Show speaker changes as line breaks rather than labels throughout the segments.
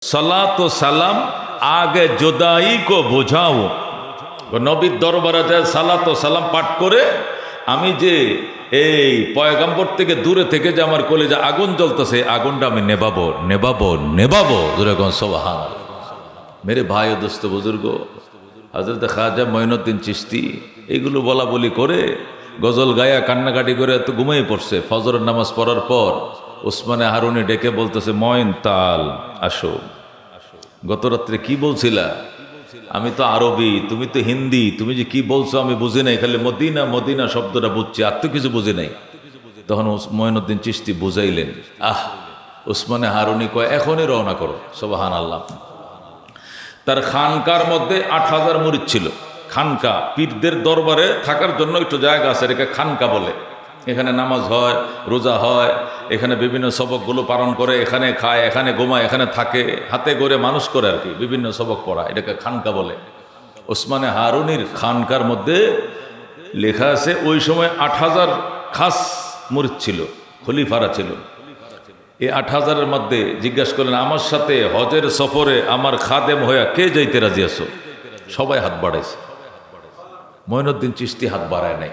সালাত ও সালাম আগে জুদাই কো বোঝাও। নবীর দরবারে যায় সালাত ও সালাম পাঠ করে আমি যে এই পয়গম্বর থেকে দূরে থেকে যে আমার কলেজে আগুন জ্বলতেছে, আগুনটা আমি নেবাবো নেবাবো নেবাবো। যেরকম সুবহান। মেরে ভাই ও দোস্ত বুজুর্গ, হযরত খাজা মঈনুদ্দিন চিশতি এইগুলো বলা বলি করে গজল গায়া কান্নাকাটি করে তো ঘুমিয়ে পড়ছে। ফজরের নামাজ পড়ার পর ওসমানে হারুনি ডেকে বলতেছে, মঈন তাল আসো। গত রাত্রে কি বলছিলা? আমি তো আরবি, তুমি তো হিন্দি, তুমি যে কি বলছো আমি বুঝি নাই, খালি মদিনা মদিনা শব্দটা বুঝছি, আর তো কিছু বুঝি নাই। তখন মঈনুদ্দিন চিশতি বুঝাইলেন, ওসমানে হারুনি কয় এখনই রওনা করো। সুবহানাল্লাহ। তার খানকার মধ্যে ৮,০০০ মুরিদ ছিল। খানকা পীরদের দরবারে থাকার জন্য একটু জায়গা আছে, এটাকে খানকা বলে। এখানে নামাজ হয়, রোজা হয়, এখানে বিভিন্ন সবকগুলো পালন করে, এখানে খায়, এখানে ঘুমায়, এখানে থাকে, হাতে করে মানুষ করে আর কি, বিভিন্ন সবক পড়া, এটাকে খানকা বলে। ওসমানে হারুনির খানকার মধ্যে লেখা আছে ওই সময় ৮,০০০ খাস মুরিদ ছিল, খলিফারা ছিল। এই ৮,০০০-এর মধ্যে জিজ্ঞাসা করলেন, আমার সাথে হজের সফরে আমার খাদেম হইয়া কে যাইতে রাজি আছো? সবাই হাত বাড়াইছে, মঈনুদ্দিন চিশতি হাত বাড়ায় নাই।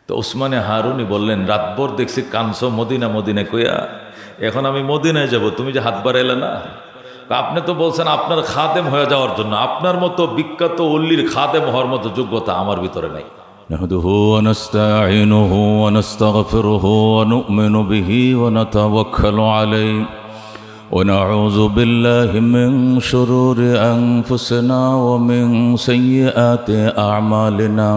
তো ওসমানে হারুনি বললেন, রাতভর দেখছি কানসো মদিনা মদিনা কইয়া, এখন আমি মদিনায় যাব, তুমি যে হাত বাড়াইলে না। আপনি তো বলছেন আপনার খাদেম হয়ে যাওয়ার জন্য, আপনার মতো বিখ্যাত অল্লির খাদেম হওয়ার মতো যোগ্যতা আমার ভিতরে নাই।
نحمده ونستعينه ونستغفره ونؤمن به ونتوكل عليه ونعوذ بالله من شرور أنفسنا ومن سيئات أعمالنا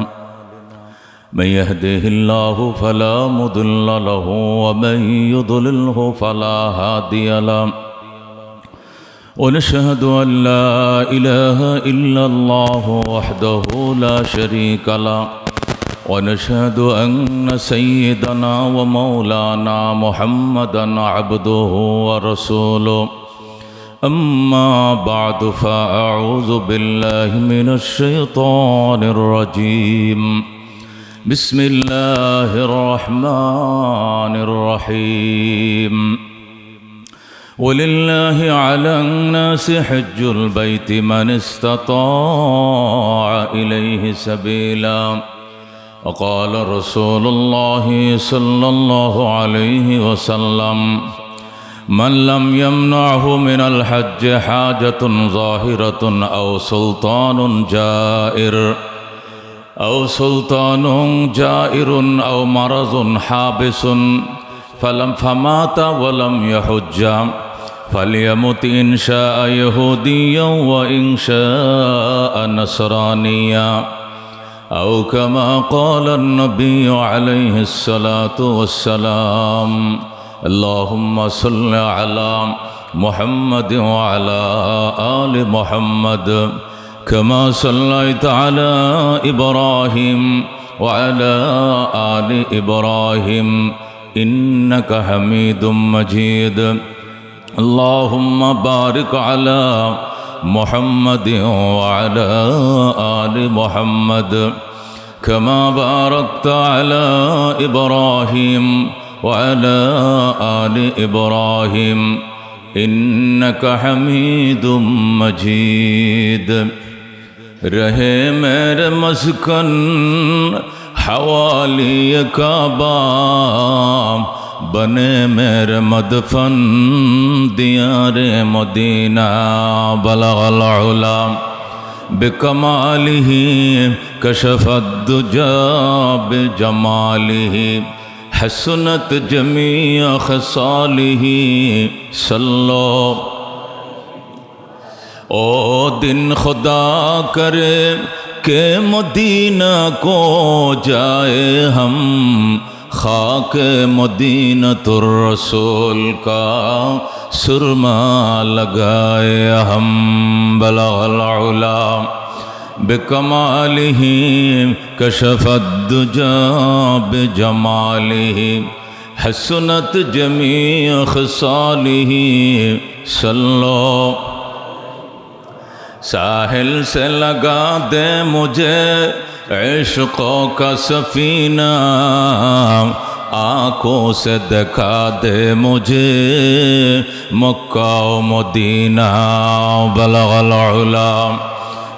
من يهده الله فلا مضل له ومن يضلله فلا هادي له ونشهد أن لا إله إلا الله وحده لا شريك له ونشهد أن سيدنا ومولانا محمدا عبده ورسوله أما بعد فأعوذ بالله من الشيطان الرجيم بسم الله الرحمن الرحيم ولله على الناس حج البيت من استطاع إليه سبيلا وقال رسول الله صلى الله عليه وسلم من لم يمنعه من الحج حاجة ظاهرة أو سلطان جائر أو مرض حابس فمات ولم يحج فليمت إن شاء يهوديا وإن شاء نصرانيا أو كما قال النبي عليه الصلاة والسلام اللهم صل على محمد وعلى آل محمد كما صليت على إبراهيم وعلى آل إبراهيم إنك حميد مجيد اللهم بارك على محمد وعلى آل محمد كما باركت على إبراهيم وعلى آل إبراهيم إنك حميد مجيد رہے میرے مسکن حوالی کعبہ بنے میرے مدفن دیار مدینہ بلغ العلا بکمالہ کشف الدجا بجمالہ حسنت جمیع خصالہ صلو او دن خدا کرے کہ مدینہ کو جائے ہم خاک مدینۃ الرسول کا سرما لگائے ہم بلغ العلا بکمالہ کشف الدجا بجمالہ حسنت جمیع خصالہ صلو ساحل سے لگا دے مجھے عشقوں کا سفینہ आँखों से दिखा दे मुझे मक्का व मदीना बलगल उला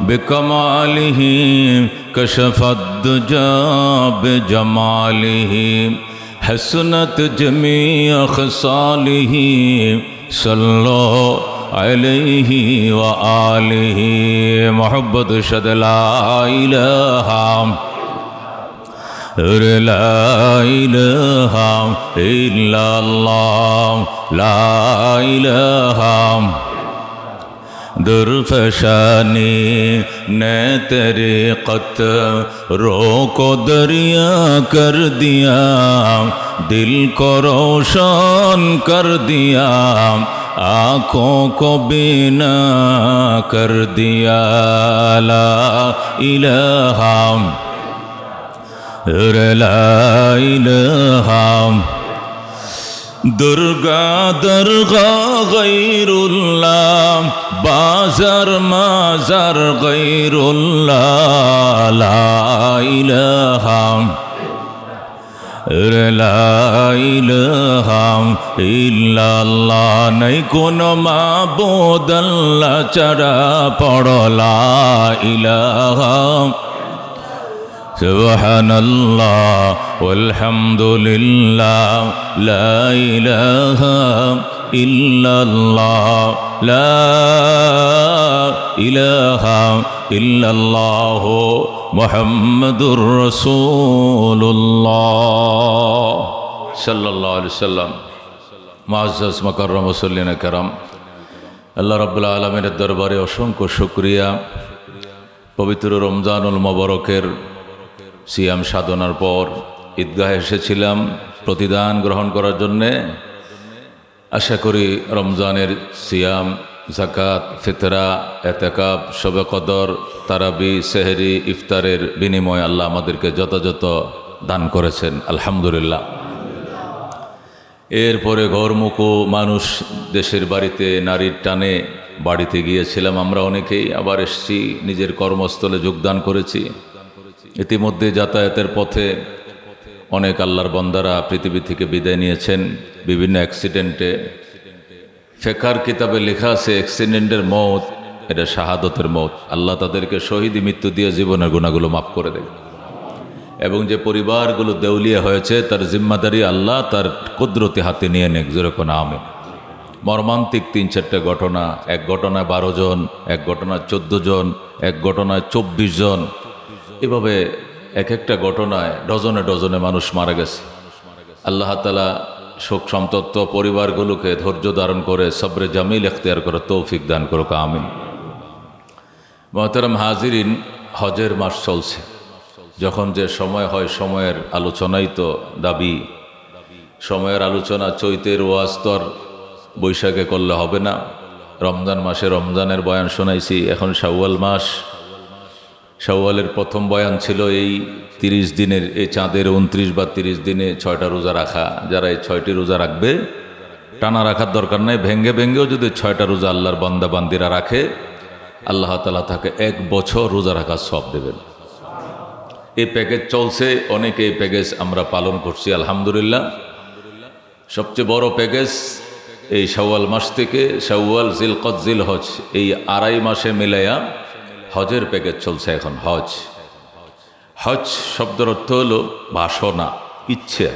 बिकमालिही कशफत दुजा बिजमालिही हसनत जमी खसालिही सल्लो अलैहि व आलिहि मोहब्बत शद ला इलाहा इल्लल्लाह ला इलाहा दुर्फशानी ने तेरे रो को दरिया कर दिया दिल को रोशन कर दिया आँखों को बीना कर दिया ला इलाहा दुर्गा दरगा गैरुल्लाह बाजार माजार गैरुल्लाह ला इलाहा इल्लल्लाह नहीं कोनो माबूद अल्लाह चढ़ा पढ़ो ला इलाहा सुब्हानल्लाह वल्हम्दुलिल्लाह ला इलाहा इल्लल्लाह ला इलाहा इल्लल्लाह मुहम्मदुर रसूलुल्लाह सल्लल्लाहु अलैहि वसल्लम। मुअज़्ज़ज़ मुकर्रम मुसल्लिन करम, আল্লাহ রাব্বুল আলামিনের দরবারে অসংখ্য শুকরিয়া। পবিত্র রমজানুল মোবারকের সিয়াম সাধনার পর ঈদগাহে এসেছিলাম প্রতিদান গ্রহণ করার জন্যে। আশা করি রমজানের সিয়াম, জাকাত, ফিতরা, এতেকাব, শবে কদর, তারাবি, সেহরি, ইফতারের বিনিময়ে আল্লাহ আমাদেরকে যথাযথ দান করেছেন, আলহামদুলিল্লাহ। এরপরে ঘরমুখো মানুষ দেশের বাড়িতে নারীর টানে বাড়িতে গিয়েছিলাম আমরা অনেকেই, আবার এসেছি, নিজের কর্মস্থলে যোগদান করেছি। ইতিমধ্যে যাতায়াতের পথে অনেক আল্লাহর বান্দারা পৃথিবী থেকে বিদায় নিয়েছেন বিভিন্ন অ্যাক্সিডেন্টে। ফেকার কিতাবে লেখা আছে অ্যাক্সিডেন্টের মত এটা শাহাদতের মত। আল্লাহ তাদেরকে শহীদি মৃত্যু দিয়ে জীবনের গুণাগুলো মাফ করে দেয়, এবং যে পরিবারগুলো দেউলিয়া হয়েছে তার জিম্মাদারি আল্লাহ তার কুদরতি হাতে নিয়ে নেক। যেরকম আমিন। মর্মান্তিক ৩-৪টা ঘটনা, এক ঘটনায় 12 জন, এক ঘটনায় 14 জন, এক ঘটনায় 24 জন, এভাবে এক একটা ঘটনায় ডজনে ডজনে মানুষ মারা গেছে। আল্লাহ তাআলা শোক সন্তপ্ত পরিবারগুলোকে ধৈর্য ধারণ করে সবরে জামিল এখতিয়ার করে তৌফিক দান করুক, আমিন। মুহতারাম হাজিরিন, হজের মাস চলছে। যখন যে সময় হয় সময়ের আলোচনাই তো দাবি। সময়ের আলোচনা চৈতের ওয়াজ তো আর বৈশাখে করলে হবে না। রমজান মাসে রমজানের বয়ান শোনাইছি, এখন শাওয়াল মাস। শাওয়ালের প্রথম বয়ান ছিল এই 30 দিনের, এই চাঁদের 29 বা 30 দিনে 6টা রোজা রাখা। যারা এই 6টি রোজা রাখবে, টানা রাখার দরকার নেই, ভেঙ্গে ভেঙ্গেও যদি 6টা রোজা আল্লাহর বান্দা বান্দিরা রাখে, আল্লাহ তাআলা তাকে 1 বছর রোজা রাখার সওয়াব দেবেন। এই প্যাকেজ চলছে, অনেকে এই প্যাকেজ আমরা পালন করছি, আলহামদুলিল্লাহ। সবচেয়ে বড় প্যাকেজ এই শাওয়াল মাস থেকে শাওয়াল, জিলকদ, জিলহজ, এই 2.5 মাসে মিলাইয়া হজের প্যাকেজ চলছে এখন। হজ, হজ শব্দের অর্থ হলো বাসনা, ইচ্ছা।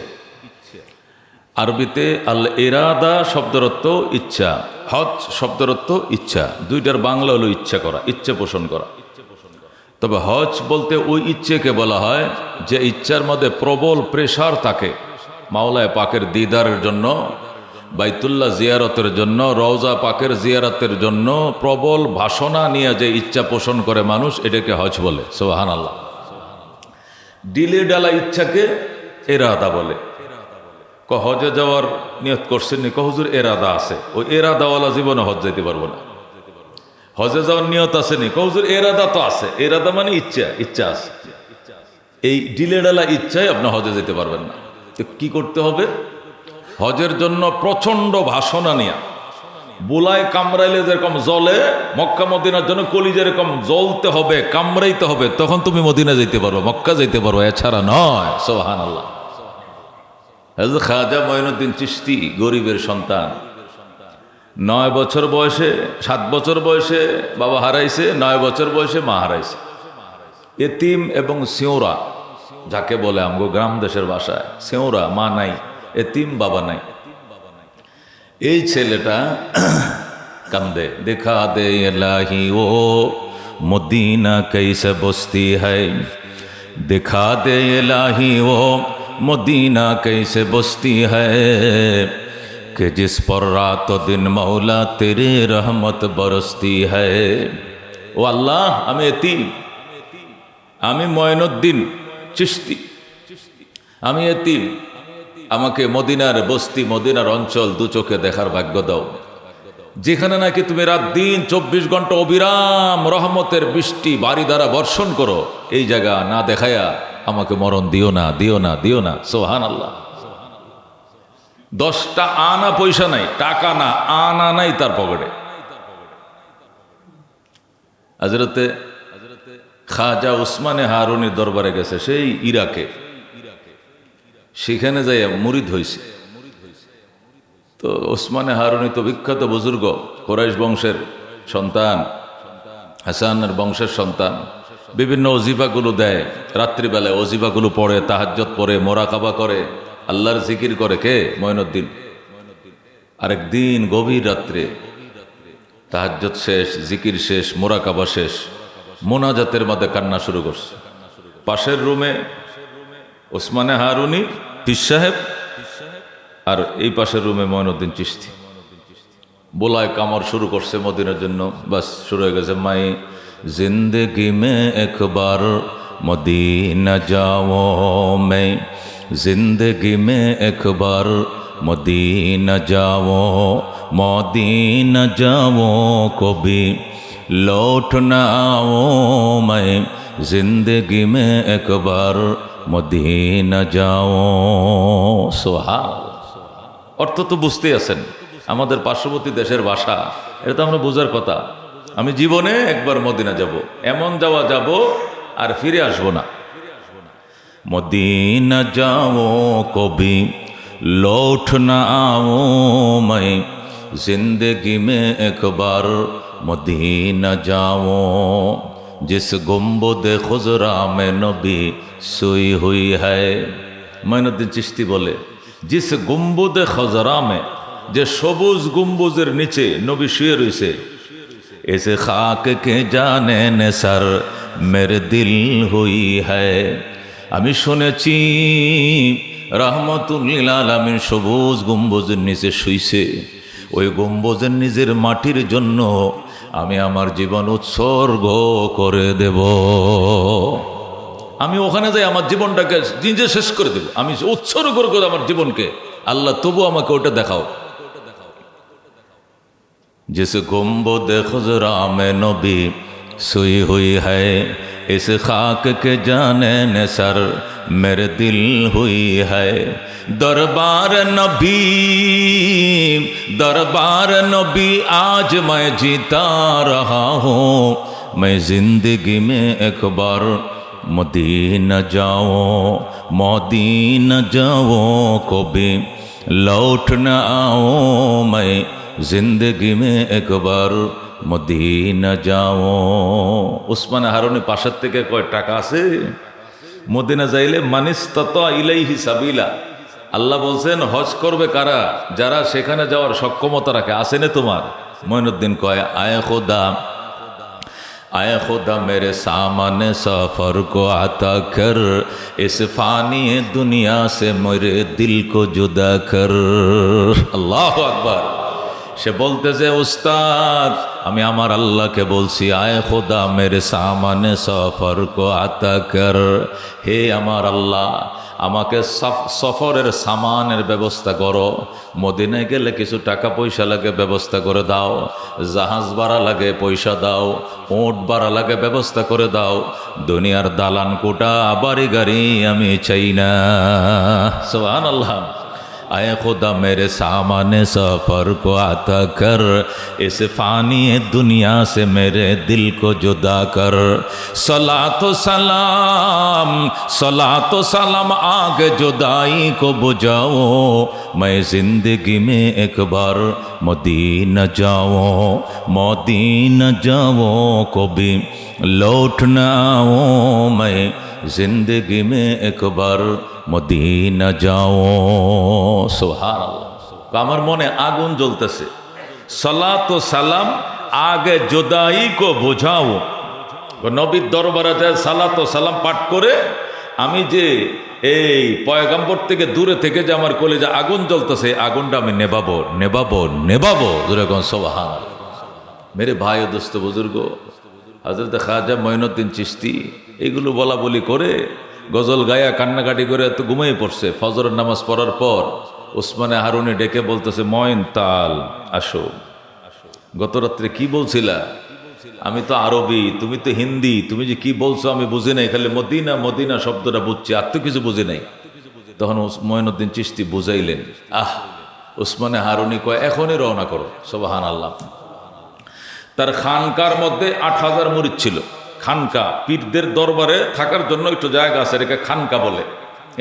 আরবিতে আল ইরাদা শব্দের অর্থ ইচ্ছা, হজ শব্দের অর্থ ইচ্ছা। দুইটার বাংলা হলো ইচ্ছা করা, ইচ্ছা পোষণ করা। তবে হজ বলতে ওই ইচ্ছেকে বলা হয় যে ইচ্ছার মধ্যে প্রবল প্রেসার থাকে মাওলায় পাকের দিদারের জন্য, বাইতুল্লাহ জিয়ারতের জন্য, রওজা পাকের জিয়ারতের জন্য প্রবল বাসনা নিয়ে যে ইচ্ছা পোষণ করে মানুষ, এটাকে হজ বলে। সুবহানাল্লাহ। ডিলে ডালা ইচ্ছাকে এরাদা বলে। হজে যাওয়ার নিয়ত করছেন নি? হুজুর এরাদা আছে, ওই এরাদাওয়ালা জীবনে হজ যেতে পারবো না। হজে যাওয়ার নিয়ত আছে নি? হুজুর এরাদা তো আছে। এরাদা মানে ইচ্ছা, ইচ্ছা আছে। এই ডিলে ডালা ইচ্ছায় আপনি হজে যেতে পারবেন না। তো কি করতে হবে? হজের জন্য প্রচন্ড ভাষণা নিয়া, বুলায় কামড়াইলে যেরকম জলে, মক্কা মদিনার জন্য কলি যেরকম জ্বলতে হবে, কামড়াইতে হবে, তখন তুমি মদিনা যেতে পারবো, মক্কা যেতে পারবো, এছাড়া নয়। সুবহানাল্লাহ। হযরত খাজা মঈনুদ্দিন চিশতি গরিবের সন্তান। 9 বছর বয়সে 7 বছর বয়সে বাবা হারাইছে, 9 বছর বয়সে মা হারাইছে। এতিম এবং সিওরা, যাকে বলে আমগো গ্রাম দেশের ভাষায় সিওরা, মা নাই, এতিম বাবা নাই। এই ছেলেটা কান্দে, দেখা দে ইলাহি ও মদিনা कैसे बसती है, दिखा दे इलाही वो मदीना कैसे बसती है, कि जिस पर रात दिन मौला तेरी रहमत बरसती है। ও আল্লাহ, আমি এতিম, আমি মঈনুদ্দিন চিশতি, আমি এতিম, আমাকে মদিনার বস্তি, মদিনার অঞ্চল দু চোখে দেখার ভাগ্য দাও, যেখানে নাকি তুমি রাত দিন 24 ঘন্টা অবিরাম রহমতের বৃষ্টি বাড়ি দ্বারা বর্ষণ করো। এই জায়গা না দেখায়া আমাকে মরণ দিও না, দিও না, দিও না। সুবহানাল্লাহ। 10টা আনা পয়সা নাই, টাকা না আনা নাই তার পকেটে। হযরতে খাজা উসমানে হারুনির দরবারে গেছে, সেই ইরাকে, সেখানে যাইয়া মুরিদ হয়েছে। তো ওসমানে হারুনি তো বিখ্যাত বুজুর্গ, কুরাইশ বংশের সন্তান, হাসানের বংশের সন্তান। বিভিন্ন অজিফাগুলো দেয়, রাত্রিবেলায় অজিফাগুলো পড়ে, তাহাজ্জুদ পড়ে, মোরাকাবা করে, আল্লাহর জিকির করে। কে? মঈনুদ্দিন। আরেকদিন গভীর রাত্রে তাহাজ্জুদ শেষ, জিকির শেষ, মোরাকাবা শেষ, মোনাজাতের মধ্যে কান্না শুরু করছে। পাশের রুমে ওসমানে হারুনি পীর সাহেব, আর এই পাশের রুমে মঈনুদ্দিন চিশতি। বোলায় কামর শুরু করছে মদিনার জন্য। বাস শুরু হয়ে গেছে, মাই জিন্দগি মে একবার মদিনা যাও, मैं जिंदगी में एक बार मदीना जाओ, मदीना जाओ कभी लौट ना आओ, मैं जिंदगी में एक बार मदीना जाओ। सुभान। অর্থ তো বুঝতেই আছেন, আমাদের পার্শ্ববর্তী দেশের ভাষা, এটা তো আমরা বোঝার কথা। আমি জীবনে একবার মদিনা যাব, এমন যাওয়া যাব আর ফিরে আসবো না। मदीना जाओ कभी लौट ना आओ, मैं जिंदगी में एक बार मदीना जाओ, जिस गुंबद खुजरा में नबी सोई हुई है। মঈনুদ্দিন চিশতি বলে, जिस गुंबद खुजरा में, যে সবুজ গম্বুজের নিচে নবী শুয়ে রয়েছে, ऐसे खाक के जाने ने सर मेरे दिल हुई है। আমি শুনেছি রাহমাতুল লিল আলামিন সবুজ গম্বুজের নিচে শুইছে, ওই গম্বুজের নিজের মাটির জন্য আমি আমার জীবন উৎসর্গ করে দেব। আমি ওখানে যাই আমার জীবনটাকে নিজে শেষ করে দেব, আমি উৎসর্গ করে দেব আমার জীবনকে। আল্লাহ তবু আমাকে ওটা দেখাও। जिस गुंबद खुजरा में नबी सोई हुई है, इस खाक के जाने ने सर मेरे दिल हुई है। दरबार नबी आज मैं जीता रहा हूँ, मैं जिंदगी में एक बार मदीना जाओ, मदीना जाओ कभी लौट न आओ, मैं जिंदगी में एक बार মদিনা যাও। উসমান হারুনি পাশের থেকে কয়, টাকা আছে? মদিনা যাইলে মানিস্তাতা ইলাইহি সাবিলা। আল্লাহ বলছেন হজ করবে কারা? যারা সেখানে যাওয়ার সক্ষমতা রাখে। আছে না তোমার? মঈনুদ্দিন কয়, आए खुदा मेरे सामने सफर को आता कर, इस फानी दुनिया से मेरे दिल को जुदा कर। আল্লাহু আকবার। সে বলতেছে, উস্তাদ আমি আমার আল্লাহকে বলছি, আয় খোদা মেরে সামানে সফর কো আতা কর, হে আমার আল্লাহ আমাকে সফরের সামানের ব্যবস্থা করো। মদিনায় গেলে কিছু টাকা পয়সা লাগে, ব্যবস্থা করে দাও। জাহাজ ভাড়া লাগে, পয়সা দাও। উট ভাড়া লাগে, ব্যবস্থা করে দাও। দুনিয়ার দালান কোটা বাড়ি গাড়ি আমি চাই না। সুবহানাল্লাহ। आए खुदा मेरे सामाने सफ़र को आता कर, इस फ़ानी दुनिया से मेरे दिल को जुदा कर। सलातो सलाम आगे जुदाई को बुझाओ, मैं ज़िंदगी में एक बार मदीना जाऊँ, मदीना जाऊँ कभी लौट न आओ, मैं जिंदगी में एक बार मदीना जाओ। सुबहानाल्लाह। আমার মনে আগুন জ্বলতেছে। সালাত ও সালাম আগে জুদাই কো বোঝাও। নবীর দরবারে যায় সালাত ও সালাম পাঠ করে আমি যে এই পয়গম্বর থেকে দূরে থেকে যে আমার কলিজা আগুন জ্বলতেছে, আগুনটা আমি নেবাবো নেবাবো নেবাবো। যেরকম সুবহানাল্লাহ। মেরে ভাই ও দোস্ত বুজুর্গ, হযরত খাজা মঈনুদ্দিন চিশতি এগুলো বলা বলি করে গজল গায়া কান্নাকাটি করে এত ঘুমিয়ে পড়ছে। ফজরের নামাজ পড়ার পর ওসমানে হারুনি ডেকে বলতেছে, মঈন তাল আসো। গত রাত্রে কি বলছিলা? আমি তো আরবি, তুমি তো হিন্দি, তুমি যে কি বলছো আমি বুঝি নাই, খালি মদিনা মদিনা শব্দটা বুঝছি, আর তো কিছু বুঝি নাই। তখন মঈনুদ্দিন চিশতি বুঝাইলেন। ওসমানে হারুনি কয়, এখনই রওনা করো। সুবহানাল্লাহ। তার খানকার মধ্যে ৮,০০০ মুরিদ ছিল। খানকা পীরদের দরবারে থাকার জন্য একটু জায়গা আছে, এটাকে খানকা বলে।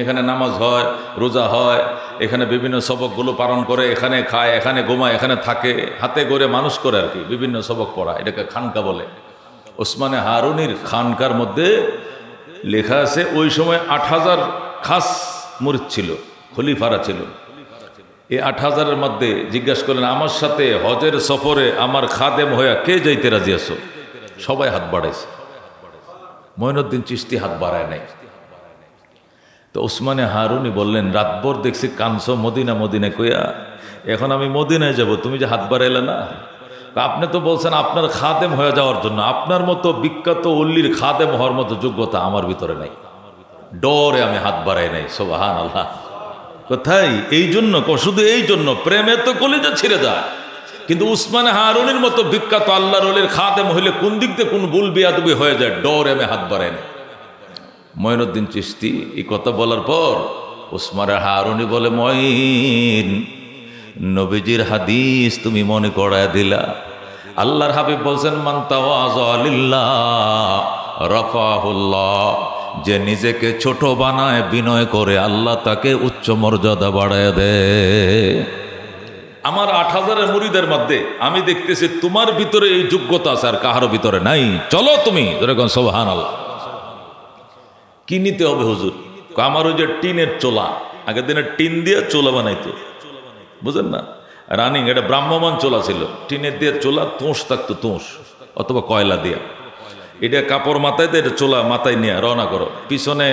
এখানে নামাজ হয়, রোজা হয়, এখানে বিভিন্ন সবকগুলো পালন করে, এখানে খায়, এখানে ঘুমায়, এখানে থাকে, হাতে গড়ে মানুষ করে আর কি, বিভিন্ন সবক পড়া, এটাকে খানকা বলে। ওসমানে হারুনির খানকার মধ্যে লেখা আছে ওই সময় ৮,০০০ খাস মুরিদ ছিল, খলিফারা ছিল। এই ৮,০০০-এর মধ্যে জিজ্ঞাসা করলেন, আমার সাথে হজের সফরে আমার খাদেম হইয়া কে যাইতে রাজি আছো? সবাই হাত বাড়াইছে, মঈনুদ্দিন চিশতি হাত বাড়ায় নাই। তো ওসমানে হারুনি বললেন, রাতভর দেখছি কানসো মদিনা মদিনা কইয়া, এখন আমি মদিনায় যাব, তুমি যে হাত বাড়াইলে না? আপনি তো বলছেন আপনার খাদেম হয়ে যাওয়ার জন্য, আপনার মতো বিখ্যাত অল্লির খাদেম হওয়ার মতো যোগ্যতা আমার ভিতরে নাই। ডরে আমি হাত বাড়াই নাই। সুবহানাল্লাহ। কোথায়? এই জন্য, শুধু এই জন্য, প্রেমে তো কলিজা ছিঁড়ে যায়। কিন্তু উসমানে হারুনির মতো বিখ্যাত আল্লাহর ওলির খাদেম হইলে কোন দিক দিয়ে কোন ভুল বেয়াদবি হয়ে যায়, ডরে আমি হাত বাড়াই নাই। মঈনুদ্দিন চিশতি এই কথা বলার পর উসমানে হারুনি বলে, মঈন, নবীজির হাদিস তুমি মনে করায় দিলা। আল্লাহর হাবিব বলছেন, মান তাওয়াযা লিল্লাহ রাফাহুল্লাহ, যে নিজেকে ছোট বানায়, বিনয় করে, আল্লাহ তাকে উচ্চ মর্যাদা বাড়ায় দেয়। আমার ৮,০০০ মুরিদের মধ্যে আমি দেখতেছি তোমার ভিতরে এই যোগ্যতা আছে, আর কাহারও ভিতরে নাই। চলো তুমি। যেরকম সুবহানাল্লাহ। কি নিতে হবে হুজুর? আমার ওই যে টিনের চোলা, আগের দিনে টিন দিয়ে চোলা বানাইতো, বুঝেন না, রানিং, এটা ব্রাহ্মমান চোলা ছিল, টিনের দিয়ে চোলা, তোষ থাকতো, তোষ অথবা কয়লা দিয়া। এটা কাপড় মাথায় দিয়ে এটা চোলা মাথায় নিয়ে রওনা করো। পিছনে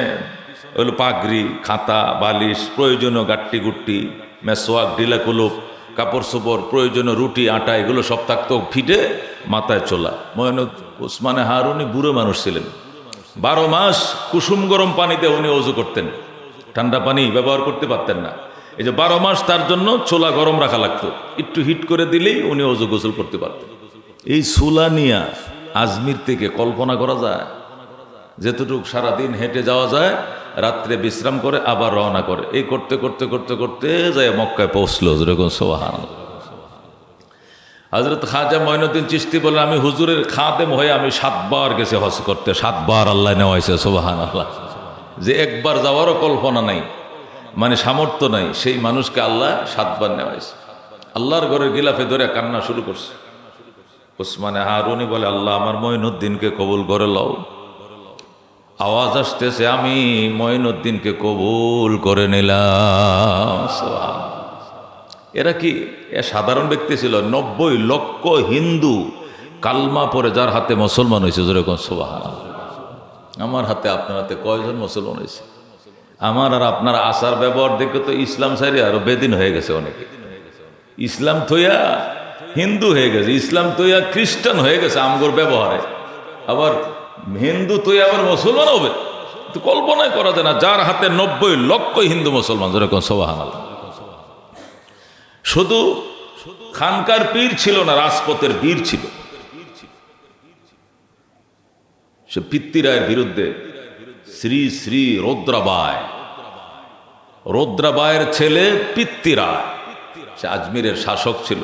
হইল পাগড়ি, খাতা, বালিশ, প্রয়োজনীয় গাট্টি গুট্টি, মেসোয়াক, ঢিলা কুলুপ, কাপড় চোপড়, প্রয়োজনীয় রুটি, আটা, এগুলো সব থাকতো, ফিটে মাথায় চোলা। উসমানে হারুনি বুড়ো মানুষ ছিলেন, 12 মাস কুসুম গরম পানিতে উনি অজু করতেন, ঠান্ডা পানি ব্যবহার করতে পারতেন না। এই যে 12 মাস তার জন্য চোলা গরম রাখা লাগতো, একটু হিট করে দিলেই উনি অজু গোসল করতে পারতেন। এই চুলা নিয়া আজমির থেকে কল্পনা করা যায়, যেতটুকু সারাদিন হেঁটে যাওয়া যায়, রাত্রে বিশ্রাম করে আবার রওনা করে, এই করতে করতে করতে করতে যায় মক্কায় পৌঁছলো। যেরকম সুবহানাল্লাহ। হযরত খাজা মঈনুদ্দিন চিশতি বলেন, আমি হুজুরের খাদেম হয়ে আমি 7 বার গেছি হজ করতে, 7 বার আল্লাহ নেওয়াইছে। সুবহানাল্লাহ। যে একবার যাওয়ারও কল্পনা নাই, মানে সামর্থ্য নাই, সেই মানুষকে আল্লাহ 7 বার নেওয়াইছে। আল্লাহর ঘরের গিলাফে ধরে কান্না শুরু করছে। উসমানে হারুনি বলে, আল্লাহ আমার মঈনুদ্দিনকে কবুল করে লও। আওয়াজ আসতেছে, আমি মঈনুদ্দিনকে কবুল করে নিলাম। এরা কি সাধারণ ব্যক্তি ছিল? 90 লক্ষ হিন্দু কালমা পরে যার হাতে মুসলমান হয়েছে। যেরকম সুবহানাল্লাহ। আমার হাতে, আপনার হাতে কয়জন মুসলমান হয়েছে? আমার আর আপনার আচার ব্যবহার দেখে তো ইসলাম সাইরে আরো বেদিন হয়ে গেছে অনেকে। ইসলাম থইয়া হিন্দু হয়ে গেছে, ইসলাম তৈয়া খ্রিস্টান হয়ে গেছে আমগোর ব্যবহারে। আবার হিন্দু তৈয়া আবার মুসলমান হবে, তো কল্পনাই করা যায় না। যার হাতে 90 লক্ষ হিন্দু মুসলমান। যেরকম সুবহানাল্লাহ। শুধু খানকার পীর ছিল না, রাজপথের বীর ছিল। সে পিতৃরায়ের বিরুদ্ধে শ্রী শ্রী রৌদ্রাবায়
রুদ্রাবাইয়ের ছেলে পিতৃরায়, সে আজমিরের শাসক ছিল,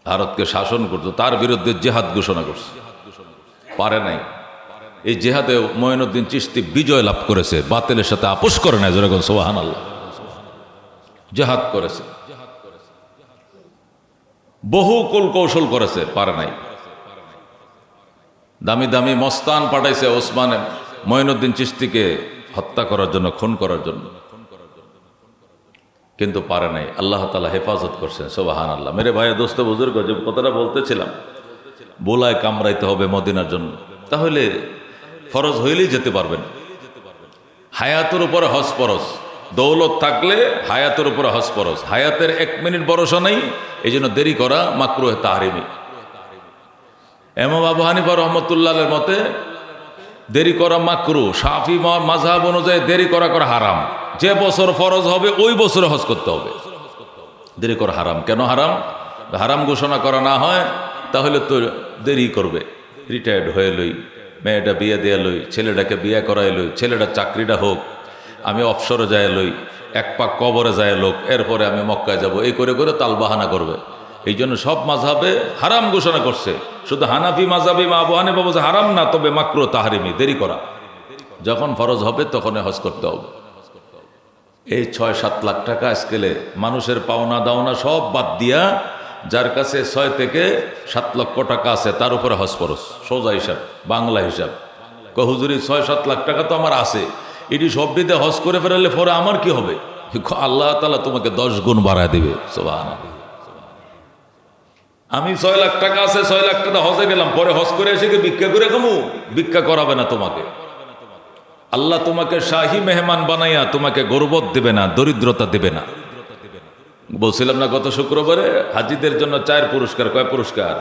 ভারতকে শাসন করতো, তার বিরুদ্ধে জেহাদ ঘোষণা করছে, পারে নাই। এই জেহাদে মঈনুদ্দিন চিশতি বিজয় লাভ করেছে, বাতিলের সাথে আপোষ করে নাই, যেরকম সুবহানাল্লাহ। জেহাদ করেছে, বহু কুল কৌশল করেছে, পারে নাই। দামি দামি মস্তান পাঠাইছে ওসমান মঈনুদ্দিন চিশতিকে হত্যা করার জন্য, খুন করার জন্য, কিন্তু পারে নাই। আল্লাহ তাআলা হেফাজত করছেন, সুবহানাল্লাহ। মেরে ভাই দোস্ত বুজুর্গ, যে কথাটা বলতেছিলাম, বোলায় কামড়াইতে হবে মদিনার জন্য, তাহলে ফরজ হইলেই যেতে পারবেন। হায়াতের উপরে হজ ফরজ, দৌলত থাকলে হায়াতের উপরে হজ ফরজ। হায়াতের 1 মিনিট ভরসা নেই, এই জন্য দেরি করা মাকরুহ তাহরিমি। ইমাম আবু হানিফা রহমতুল্লাহের মতে দেরি করা মাকরুহ, শাফি মাযহাব অনুযায়ী দেরি করা হারাম। যে বছর ফরজ হবে ওই বছরে হজ করতে হবে, দেরি করা হারাম। কেন হারাম? হারাম ঘোষণা করা না হয় তাহলে তো দেরি করবে। রিটায়ার্ড হয়ে লই, মেয়েটা বিয়ে দিয়ে লই, ছেলেটাকে বিয়ে করাই লই, ছেলেটা চাকরিটা হোক, আমি অবসরে যায় লই, এক পাক কবরে যায় লোক, এরপরে আমি মক্কায় যাব, এই করে করে তাল বাহানা করবে। এই জন্য সব মাযহাবে হারাম ঘোষণা করছে, শুধু হানাফি মাযহাবে আবু হানিফা বলছে হারাম না, তবে মাকরুহ তাহরিমি, দেরি করা। যখন ফরজ হবে তখন হজ করতে হবে। এই 6-7 লাখ টাকা আজকালে মানুষের পাওনা দাওনা সব বাদ দিয়া, যার কাছে 6 থেকে 7 লক্ষ টাকা আছে তার উপরে হজ ফরজ। সোজা হিসাব, বাংলা হিসাব। হুজুরি 6-7 লাখ টাকা তো আমার আছে, এটি সব দিতে হজ করে ফেরালে পরে আমার কি হবে? আল্লাহ তাআলা তোমাকে 10 গুণ বাড়ায় দিবে, সুবহানাল্লাহ। আমি 6 লাখ টাকা আছে, 6 লাখ টাকা হজে গেলাম, পরে হজ করে এসে কি ভিক্ষা করে খামু? ভিক্ষা করাবে না তোমাকে। আল্লাহ তোমাকে শাহী মেহমান বানাইয়া তোমাকে গর্বত দেবে না, দরিদ্রতা দেবে না। বলছিলাম না গত শুক্রবারে, হাজিদের জন্য 4 পুরস্কার। কয় পুরস্কার?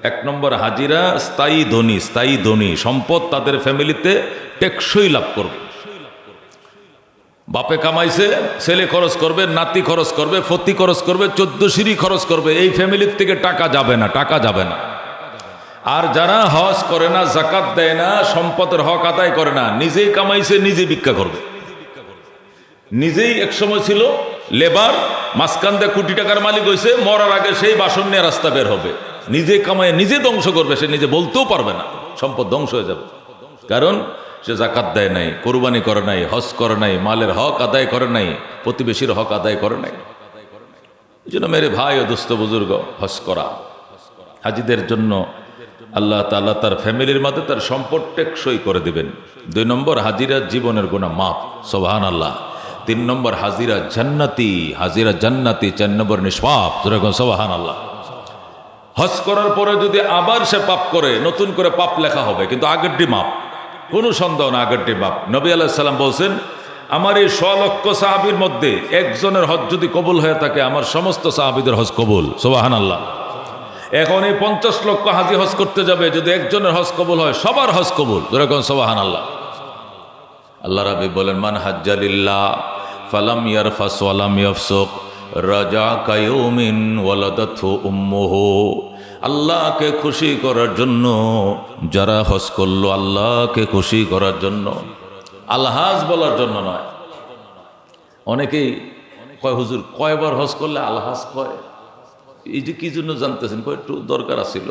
1 নম্বর, হাজিরা স্থায়ী ধনী, স্থায়ী ধনী, সম্পদ তাদের ফ্যামিলিতে টেকসই লাভ করবে। বাপে কামাইছে, ছেলে খরচ করবে, নাতি খরচ করবে, ফতি খরচ করবে, 14 সিঁড়ি খরচ করবে, এই ফ্যামিলির থেকে টাকা যাবে না, টাকা যাবে না। আর যারা হজ করে না, যাকাত দেয় না, সম্পদের হক আদায় করে না, নিজেই কামাইছে, নিজে ভিক্ষা করবে। নিজেই একসময় ছিল লেবার, মাঝখান দিয়ে কোটি টাকার মালিক হয়েছে, মরার আগে সেই বাসন নিয়ে রাস্তা বের হবে। নিজে কামায় নিজে ধ্বংস করবে, সে নিজে বলতেও পারবে না, সম্পদ ধ্বংস হয়ে যাবে। কারণ সে যাকাত দেয় নাই, কোরবানি করে নাই, হজ করে নাই, মালের হক আদায় করে নাই, প্রতিবেশীর হক আদায় করে নাই। এই জন্য মেরে ভাই ও দোস্ত বুজুর্গ, হজ করা হাজিদের জন্য আল্লাহ তাআলা তার ফ্যামিলির মধ্যে তার সম্পদ টেকসই করে দিবেন। 2 নম্বর, হাজিরা জীবনের গুনাহ মাফ, সুবহানাল্লাহ। 3 নম্বর, হাজিরা জান্নাতি, হাজিরা জান্নাতি। 4 নম্বর, নিষ্পাপ, যেরকম সুবহানাল্লাহ। হজ করার পরে যদি আবার সে পাপ করে, নতুন করে পাপ লেখা হবে, কিন্তু আগেরটি মাপ, কোনো সন্দেহ না, আগেরটি মাপ। নবী আলাইহিস সালাম বলছেন, আমার এই 100 লক্ষ সাহাবীর মধ্যে একজনের হজ যদি কবুল হয়ে থাকে, আমার সমস্ত সাহাবীদের হজ কবুল, সুবহানাল্লাহ। এখন এই 50 লক্ষ হাজি হজ করতে যাবে, যদি একজনের হজ কবুল হয়, সবার হজ কবুল, যেরকম সুবহানাল্লাহ। আল্লাহ রাব্বি বলেন, মান হাজ্জা লিল্লাহ ফালাম ইয়ারফাস ওয়ালাম ইয়াফসুক রাজা কায়ুমিন ওয়ালাদাতহু উম্মুহু। আল্লাহকে খুশি করার জন্য যারা হজ করলো, আল্লাহকে খুশি করার জন্য, আলহাজ বলার জন্য নয়। অনেকেই কয়, হুজুর কয়বার হজ করলে আলহাজ কয়? এই যে কি জন্য জানতেছেন? কয় একটু দরকার আছিল,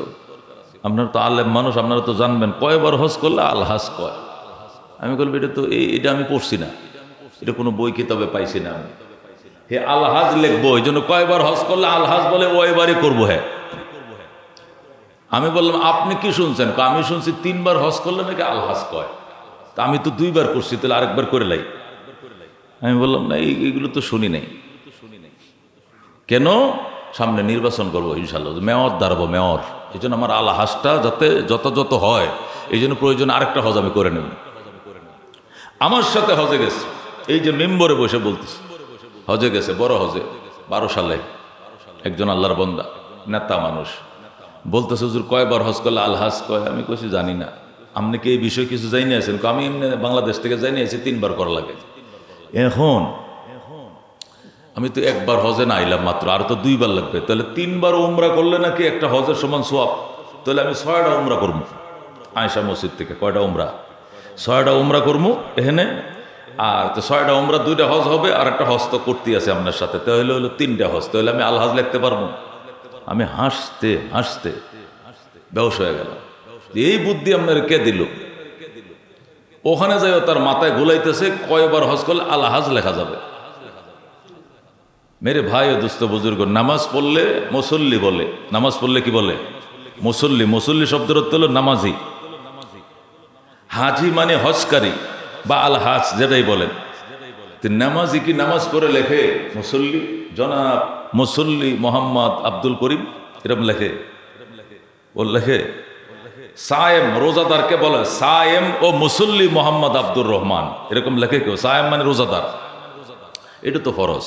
আপনারা তো আলেম মানুষ, আপনারা তো জানবেন কয়বার হজ করলে আলহাজ কয়। আমি বলবো, এটা তো এটা আমি পড়ছি না, এটা কোনো বই কিতাবে পাইছি না আমি। হে আলহাজ লিখবো, এই জন্য কয়বার হজ করলে আলহাজ বলে ওইবারই করবো। হ্যাঁ, আমি বললাম আপনি কি শুনছেন? আমি শুনছি 3 বার হজ করলে নাকি আলহাজ কয়। তা আমি তো 2 বার করছি, তাহলে আরেকবার করে লাই। আমি বললাম না, এইগুলো তো শুনি নাই। কেন? সামনে নির্বাচন করবো ইনশাল্লাহ, মেয়র দাঁড়াবো, মেয়র। এই জন্য আমার আলহাজটা যাতে যত হয়, এই জন্য প্রয়োজন আরেকটা হজ আমি করে নেব। আমার সাথে হজে গেছে, এই যে মেম্বরে বসে বলতেছি, হজে গেছে, বড় হজে 12 সালে একজন আল্লাহর বান্দা, নেতা মানুষ, বলতেছে, হুজুর কয়বার হজ করলে আলহাজ কয়? আমি কইছি জানি না। আপনি কি এই বিষয়ে কিছু জানি আছেন? আমি এমনি বাংলাদেশ থেকে জানি আছি 3 বার করা লাগে। এখন আমি তো 1 বার হজে না আইলাম মাত্র, আর তো 2 বার লাগবে, তাহলে 3 বার উমরা করলে নাকি একটা হজের সমান সোয়াব। তাহলে আমি 6টা উমরা করবো আয়েশা মসজিদ থেকে। কয়টা উমরা? 6টা উমরা করবো। এখানে
আর তো 6টা উমরা 2টা হজ হবে, আর একটা হজ তো করতেই আছে আপনার সাথে, তাহলে হলো 3টা হজ। তাহলে আমি আলহাজ লিখতে পারবো? আমি হাসতে হাসতে বেহুশ হয়ে গেলাম। এই বুদ্ধি আপনার কে দিল? ওখানে যাইও তার মাথায় ঘুলাইতেছে কয়বার হজ করলে আলহাজ লেখা যাবে। মেরে ভাই ও দুস্থ বুজুর্গ, নামাজ পড়লে মুসল্লি বলে। নামাজ পড়লে কি বলে? মুসল্লি। মুসল্লি শব্দের অর্থ হলো নামাজি। হাজি মানে হজকারী বা আলহাজ যেটাই বলেন। নামাজি কি নামাজ পড়ে লেখে মুসল্লি? জনাব মুসল্লি মোহাম্মদ আব্দুল করিম এরকম লেখে? ও লেখে? সায়েম রোজাদারকে বলে সায়েম ও মুসল্লি মোহাম্মদ আব্দুর রহমান, এরকম লেখে কেউ? সায়েম মানে রোজাদার, এটা তো ফরজ।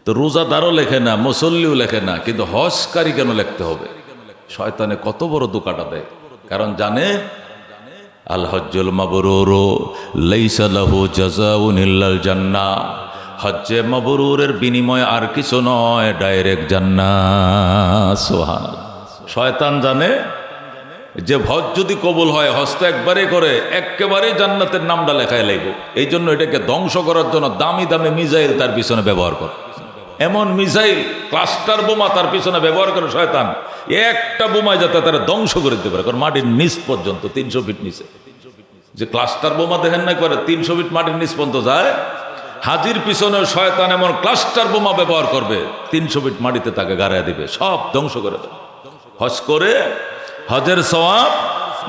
তো রোজাদারও লেখে না, মুসল্লিও লেখে না, কিন্তু হজকারী কেন লিখতে হবে? শয়তানে কত বড় দোকাটা দেয়। কারণ জানে আল হজ্জুল মাবরুর লাইসা লাহু জাযাউন ইল্লাল জান্নাহ, হজ্জে মাবরুরের বিনিময় আর কিছু নয়, ডাইরেক্ট জান্নাত। সুবহানাল্লাহ। শয়তান জানে যে হজ যদি কবুল হয়, হজ তো একবারে করে একেবারে জান্নাতের নামটা লেখায় লাগবে। এই জন্য এটাকে ধ্বংস করার জন্য দামি দামি মিসাইল তার পিছনে ব্যবহার করে। এমন মিসাইল ক্লাস্টার বোমা তার পিছনে ব্যবহার করে শয়তান, একটা বোমায় যাতে তারা ধ্বংস করে দিতে পারে। কারণ মাটির নিচ পর্যন্ত 300 ফিট নিচে যে ক্লাস্টার বোমা দেখেন না করে 300 ফিট মাটির নিচ পর্যন্ত যায়। হাজির পিছনে শয়তান এমন ক্লাস্টার বোমা ব্যবহার করবে, 300 ফিট মাটিতে তাকে গাড়ায় দিবে, সব ধ্বংস করে দেবে। হজ করে হজের সওয়াব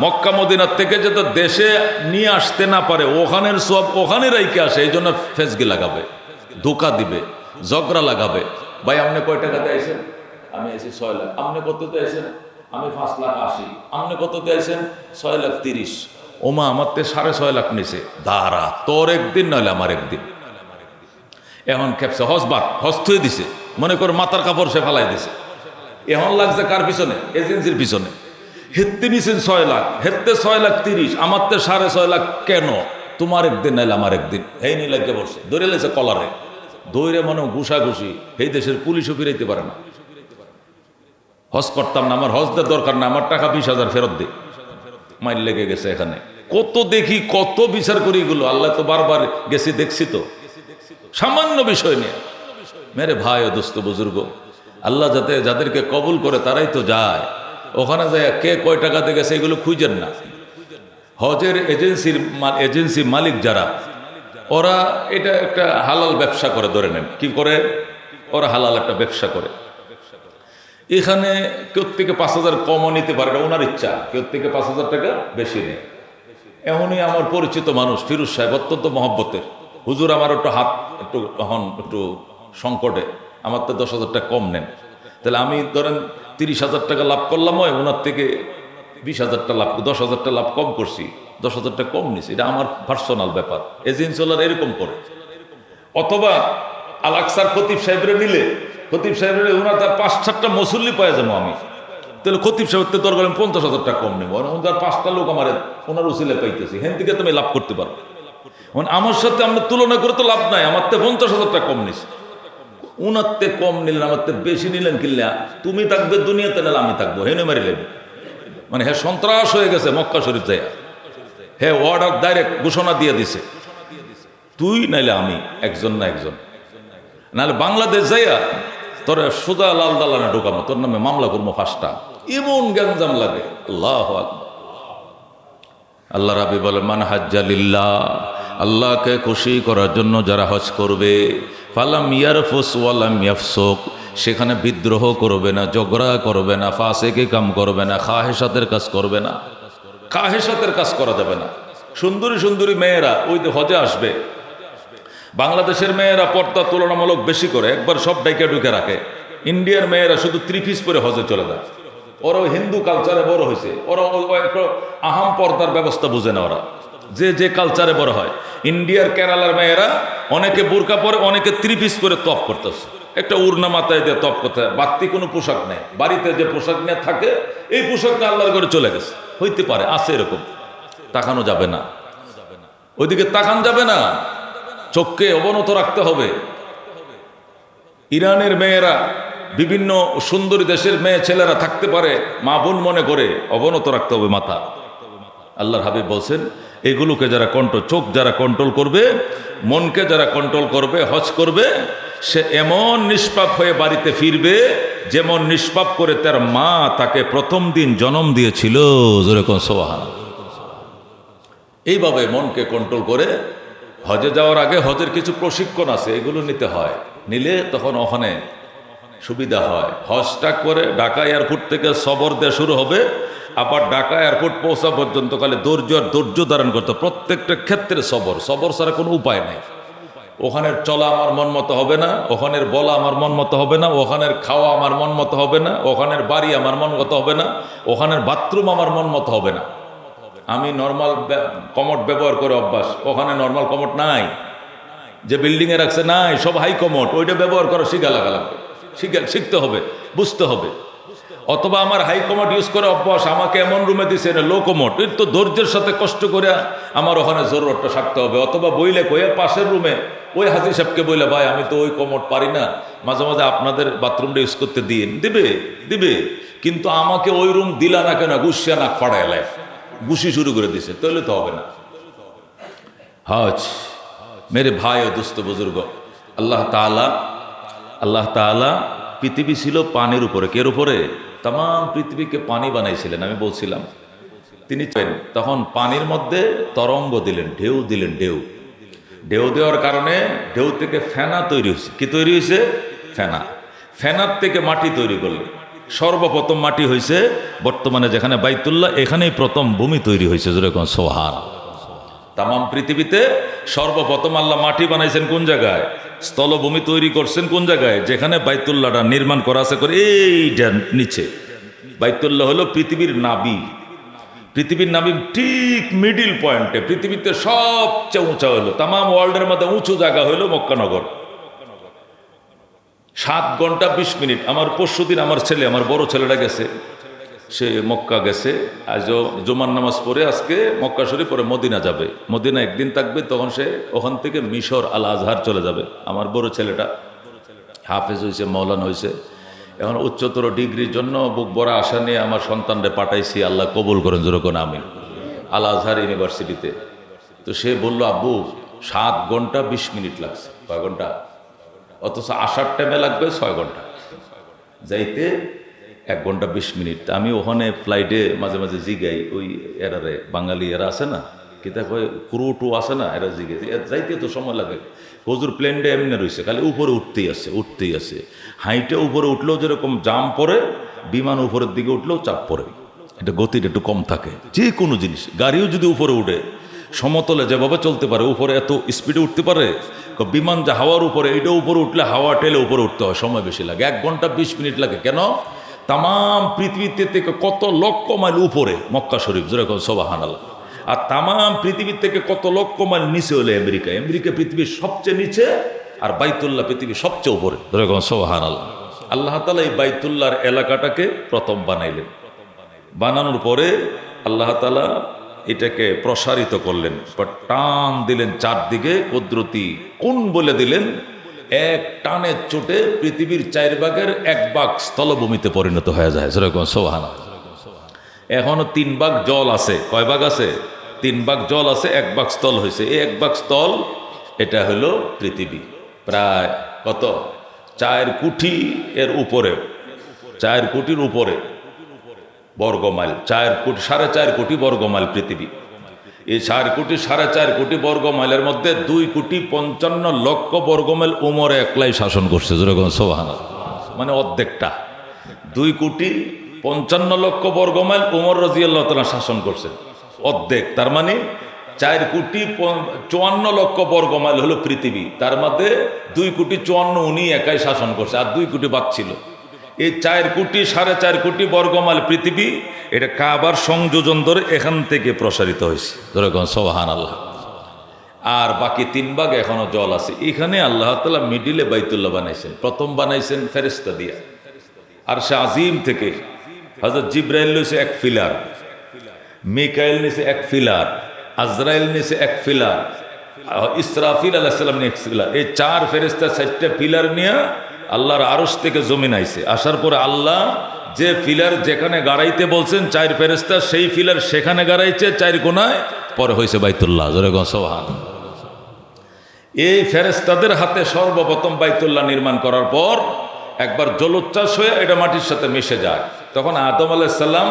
মক্কা মদিনার থেকে যাতে দেশে নিয়ে আসতে না পারে, ওখানের সওয়াব ওখানে রাইকে আসে। এই জন্য ফেসগি লাগাবে, ধোকা দিবে, ঝগড়া লাগাবে। ভাই আপনি কয় টাকাতে আইছেন? আমি আইছি 6 লাখ। আপনি কততে আইছেন? আমি 5,80,000। আপনি কততে আইছেন? 6,30,000। ওমা আমার তে 6.5 লাখ নিছে। দাঁড়া, তোর একদিন নইলে আমার একদিন। এখন খেপছে হজ বাদ, হজ থুয়ে দিছে, মনে করে মাথার কাপড় সে ফালাই দিছে। এখন লাগছে কার পিছনে? এজেন্সির পিছনে। হেত্তে নিছেন 6 লাখ, হেত্তে 6,30,000, আমার তে 6.5 লাখ। কেন? তোমার একদিন নাইলে আমার একদিন। এই নিয়ে লাগিয়ে বসছে, ধরে লেছে কলারে, দৌড়ে মনে ঘুষাঘুষি। এই দেশের পুলিশও ফিরাইতে পারে না। হজ করতাম না, আমার হজদের দরকার না, আমার টাকা 20,000 ফেরত দে। মাইল লেগে গেছে এখানে। কত দেখি, কত বিচার করি এগুলো। আল্লাহ তো বারবার গেছি, দেখছি তো, সামান্য বিষয় নিয়ে। মেরে ভাই ও দোস্ত বুজুর্গ, আল্লাহ যাতে যাদেরকে কবুল করে তারাই তো যায়। ওখানে যায় কে কয় টাকাতে গেছে এগুলো খুঁজেন না। হজের এজেন্সি মালিক যারা, ওরা এটা একটা হালাল ব্যবসা করে, ধরে নেন কি করে, ওরা হালাল একটা ব্যবসা করে। এখানে কেউ থেকে 5,000 কমও নিতে পারে, ওনার ইচ্ছা। কেউ থেকে 5,000 টাকা বেশি নেই। এমনই আমার পরিচিত মানুষ ফিরোজ সাহেব, অত্যন্ত মহব্বতের। হুজুর আমার একটু হাত একটু সংকটে, আমার তো 10,000 টাকা কম নেন। তাহলে আমি ধরেন 30,000 টাকা লাভ করলাম, হয় ওনার থেকে 20,000 টাকা লাভ, 10,000 টাকা লাভ কম করছি, 10,000 টাকা কম নিছি। এটা আমার পার্সোনাল ব্যাপার। এজেন্সিওয়ালার এরকম করে। অথবা আল আকসার খতিব সাহেবরে নিলে, খতিব সাহেবের ওনার তার 5-7টা মুসল্লি পাওয়া যাবো আমি, তাহলে খতিব সাহেবের দরকার 50,000 টাকা কম নেবো। ওনার 5টা লোক আমার ওনার উসিলে পাইতেছি, হেন থেকে তুমি লাভ করতে পারো। আমার সাথে আপনার তুলনা করে তো লাভ নাই। আমার তো 50,000 টাকা কম নিছে, উনার তে কম নিলেন, আমার তো বেশি নিলেন। কিনলে তুমি থাকবে দুনিয়াতে, নাহলে আমি থাকবো, হেনে মারিলেন। মানে হ্যাঁ সন্ত্রাস হয়ে গেছে মক্কা শরীফ যাইয়া। হ্যাঁ অর্ডার ডাইরেক্ট ঘোষণা দিয়ে দিছে, তুই নাইলে আমি, একজন না একজন। নাহলে বাংলাদেশ যাইয়া তোর সোজা লাল দালানে ঢোকানো, তোর নামে মামলা করবো 5টা। এমন গ্যাঞ্জাম লাগে। আল্লাহু আকবার। আল্লাহ রাব্বি বলে মান হাজ্জা লিল্লাহ, আল্লাহকে খুশি করার জন্য যারা হজ করবে, ফালাম ইয়ারফুস ওয়ালাম ইয়াফসুক, সেখানে বিদ্রোহ করবে না, ঝগড়া করবে না, ফাসেকি কাম করবে না, খাহেসাতের কাজ করবে না। খাহেসাতের কাজ করা যাবে না। সুন্দরী সুন্দরী মেয়েরা ওই হজে আসবে। বাংলাদেশের মেয়েরা পর্দা তুলনামূলক বেশি করে, একবার সব ডাইকা ঢুকে রাখে। ইন্ডিয়ার মেয়েরা শুধু 3 পিস পরে হজে চলে যায়। ওরাও হিন্দু কালচারে বড় হয়েছে, ওরা একটু আহাম পর্দার ব্যবস্থা বুঝে না। ওরা যে কালচারে বড় হয়। ইন্ডিয়ার কেরালার মেয়েরা অনেকে বোরকা পরে, অনেকে 3 পিস করে তপ করতেছে, একটা উড়না মাথায় দিয়ে তপ করতে হয়। বাড়তি কোনো পোশাক নেই, বাড়িতে যে পোশাক নিয়ে থাকে এই পোশাকটা আল্লাহর করে চলে গেছে। হইতে পারে, আছে এরকম। তাকানো যাবে না, ওইদিকে তাকান যাবে না, চোখকে অবনত রাখতে হবে। ইরানের মেয়েরা, বিভিন্ন সুন্দরী দেশের মেয়ে ছেলেরা থাকতে পারে, মা বোন মনে করে অবনত রাখতে হবে মাথা। আল্লাহর হাবিব বলছেন
এগুলোকে যারা কন্ট্রোল, চোখ যারা কন্ট্রোল করবে, মনকে যারা কন্ট্রোল করবে, হজ করবে, সে এমন নিষ্পাপ হয়ে বাড়িতে ফিরবে যেমন নিষ্পাপ করে তার মা তাকে প্রথম দিন জন্ম দিয়েছিল। যেরকম সুবহান। এইভাবে মনকে কন্ট্রোল করে হজে যাওয়ার আগে হজের কিছু প্রশিক্ষণ আছে, এগুলো নিতে হয়। নিলে তখন ওখানে সুবিধা হয়। হজটা করে ঢাকা এয়ারপোর্ট থেকে সবর দেওয়া শুরু হবে, আবার ঢাকা এয়ারপোর্ট পৌঁছা পর্যন্ত কালে ধৈর্য ধারণ করতে, প্রত্যেকটা ক্ষেত্রে সবর ছাড়া কোনো উপায় নেই। ওখানের চলা আমার মন মতো হবে না, ওখানের বলা আমার মন মতো হবে না, ওখানের খাওয়া আমার মন মতো হবে না, ওখানের বাড়ি আমার মন মতো হবে না, ওখানের বাথরুম আমার মন মতো হবে না। আমি নর্মাল কমোড ব্যবহার করে অভ্যাস, ওখানে নর্মাল কমোড নাই, যে বিল্ডিংয়ে রাখছে নাই, সব হাই কমোড, ওইটা ব্যবহার করা শিখতে হবে, বুঝতে হবে। অথবা আমার হাই কমোড ইউজ করে অভ্যাস, আমাকে এমন রুমে দিছে লো কমোড, এর তো ধৈর্যের সাথে কষ্ট করে আমার ওখানে জরুরতটা সারতে হবে। অথবা বইলে কয়ে পাশের রুমে ওই হাজি সাহেবকে বইলে, ভাই আমি তো ওই কমোড পারি না, মাঝে মাঝে আপনাদের বাথরুমটা ইউজ করতে দিবে, কিন্তু আমাকে ওই রুম দিলা না কেন, গুছিয়া না ফাড়ায় গুছি শুরু করে দিছে, তাহলে তো হবে না। হজ মেরে ভাই ও দোস্ত বুজুর্গ, আল্লাহ তাআলা পৃথিবী ছিল পানির উপরে। কের উপরে? তাম পৃথিবীকে পানি বানাইছিলেন। আমি বলছিলাম তিনি তখন পানির মধ্যে তরঙ্গ দিলেন, ঢেউ দিলেন। ঢেউ দেওয়ার কারণে ঢেউ থেকে ফেনা তৈরি হয়েছে। কি তৈরি হয়েছে? ফেনার থেকে মাটি তৈরি করলেন। সর্বপ্রথম মাটি হয়েছে বর্তমানে যেখানে বাইতুল্লাহ, এখানেই প্রথম ভূমি তৈরি হয়েছে। যেরকম সোহান তাম পৃথিবীতে সর্বপ্রথম আল্লাহ মাটি বানাইছেন কোন জায়গায়? স্থলভূমি তৈরি করছেন কোন জায়গায়? যেখানে বাইতুল্লাহটা নির্মাণ করা আছে করে এইটা নিচে। বাইতুল্লাহ হলো পৃথিবীর নাবি, ঠিক মিডিল পয়েন্টে। পৃথিবীতে সবচেয়ে উঁচা হলো, তাম ওয়ার্ল্ডের মধ্যে উঁচু জায়গা হলো মক্কানগর। 7 ঘন্টা 20 মিনিট। আমার পরশুদিন আমার বড় ছেলেটা গেছে, সে মক্কা গেছে। আজও জুমার নামাজ পড়ে আজকে মক্কা শরীফ পরে মদিনা যাবে, মদিনা একদিন থাকবে, তখন সে ওখান থেকে মিশর আল আজহার চলে যাবে। আমার বড় ছেলেটা হাফেজ হয়েছে, মৌলানা হয়েছে, এখন উচ্চতর ডিগ্রির জন্য বুক ভরা আশা নিয়ে আমার সন্তানরে পাঠাইছি। আল্লাহ কবুল করেন যেরকম আমি আল আজহার ইউনিভার্সিটিতে। তো সে বলল, আব্বু 7 ঘন্টা 20 মিনিট লাগছে। কয় ঘন্টা? অথচ আসার টাইমে লাগবে 6 ঘন্টা, যাইতে 1 ঘন্টা 20 মিনিট। আমি ওখানে ফ্লাইটে মাঝে মাঝে জিগাই, ওই এরারে বাঙালি এরা আছে না, কিতা কয় ক্রু আছে না, এরা জিগে যাইতে তো সময় লাগে। হুজুর প্লেনটা এমনি রয়েছে, খালি উপরে উঠতেই আছে। হাইটে উপরে উঠলেও যেরকম জাম পড়ে, বিমান উপরের দিকে উঠলেও চাপ পড়ে, এটা গতিটা একটু কম থাকে। যে কোনো জিনিস, গাড়িও যদি উপরে উঠে সমতলে যেভাবে চলতে পারে, উপরে এত স্পিডে উঠতে পারে, বিমান যে হাওয়ার উপরে, এইটা উপরে উঠলে হাওয়া টেলে উপরে উঠতে হয়, সময় বেশি লাগে। 1 ঘন্টা 20 মিনিট লাগে। কেন? তাম পৃথিবীতে থেকে কত লক্ষ মাইল উপরে মক্কা শরীফ, যেরকম সুবহানাল্লাহ। আর তাম পৃথিবীর থেকে কত লক্ষ মাইল নিচে হলে আমেরিকা পৃথিবীর সবচেয়ে নিচে, আর বাইতুল্লাহ পৃথিবীর সবচেয়ে উপরে, যেরকম সুবহানাল্লাহ। আল্লাহ তাআলা এই বাইতুল্লাহর এলাকাটাকে প্রথম বানাইলেন। বানানোর পরে আল্লাহ তাআলা এটাকে প্রসারিত করলেন, টান দিলেন চারদিকে, কুদরতি কোন বলে দিলেন, এক টানে চোটে পৃথিবীর 4 ভাগের 1 ভাগ স্থলভূমিতে পরিণত হয়ে যায়। যেরকম সুবহানাল্লাহ। এখনো 3 ভাগ জল আছে। কয় ভাগ আছে? 3 ভাগ জল আছে, 1 ভাগ স্থল হয়েছে। এই 1 ভাগ স্থল, এটা হলো পৃথিবী। প্রায় কত? 4 কোটি এর উপরে, 4 কোটির উপরে বর্গমাইল, 4.5 কোটি বর্গমাইল পৃথিবী। এই 4 কোটি 4.5 কোটি বর্গমাইলের মধ্যে 2,55,00,000 বর্গমাইল উমরে একলাই শাসন করছে। যেরকম সুবহানাল্লাহ, মানে অর্ধেকটা। 2,55,00,000 বর্গমাইল উমর রাদিয়াল্লাহু তাআলা শাসন করছে, অর্ধেক। তার মানে 4,54,00,000 বর্গমাইল হলো পৃথিবী, তার মধ্যে 2,54,00,000 উনি একাই শাসন করছে, আর 2 কোটি বাদ ছিল। এই 4 কোটি 4.5 কোটি বর্গমাইল পৃথিবী, এটা কাবার সংযোজন ধরে এখান থেকে প্রসারিত হয়েছে। যেরকম সুবহানাল্লাহ। আর বাকি 3 ভাগ এখনো জল আছে। এখানে আল্লাহ তাআলা মিডিলে বাইতুল্লাহ বানাইছেন। প্রথম বানাইছেন ফেরেশতা দিয়া, আর সে আজিম থেকে হযরত জিবরাইল নিছে 1 ফিলার, মিকাইল নিছে 1 ফিলার, আজরাইল নিছে 1 ফিলার, ইসরাফিল আলাইহিস সালাম নিছে 1 ফিলার। এই 4 ফেরেশতা 4টা ফিলার নিয়ে আল্লাহর আরশ থেকে জমিন আইছে। আসার পরে আল্লাহ যে ফিলার যেখানে গাড়াইতে বলছেন 4 ফেরেশতা, সেই ফিলার সেখানে গাড়াইছে 4 কোণায়,
পরে হয়েছে বাইতুল্লাহ। যেরকম সোহান, এই ফেরেশতাদের হাতে সর্বপ্রথম বাইতুল্লাহ নির্মাণ করার পর একবার জলোচ্ছ্বাস হয়ে এটা মাটির সাথে মিশে যায়। তখন আদম আলাইহিস সালাম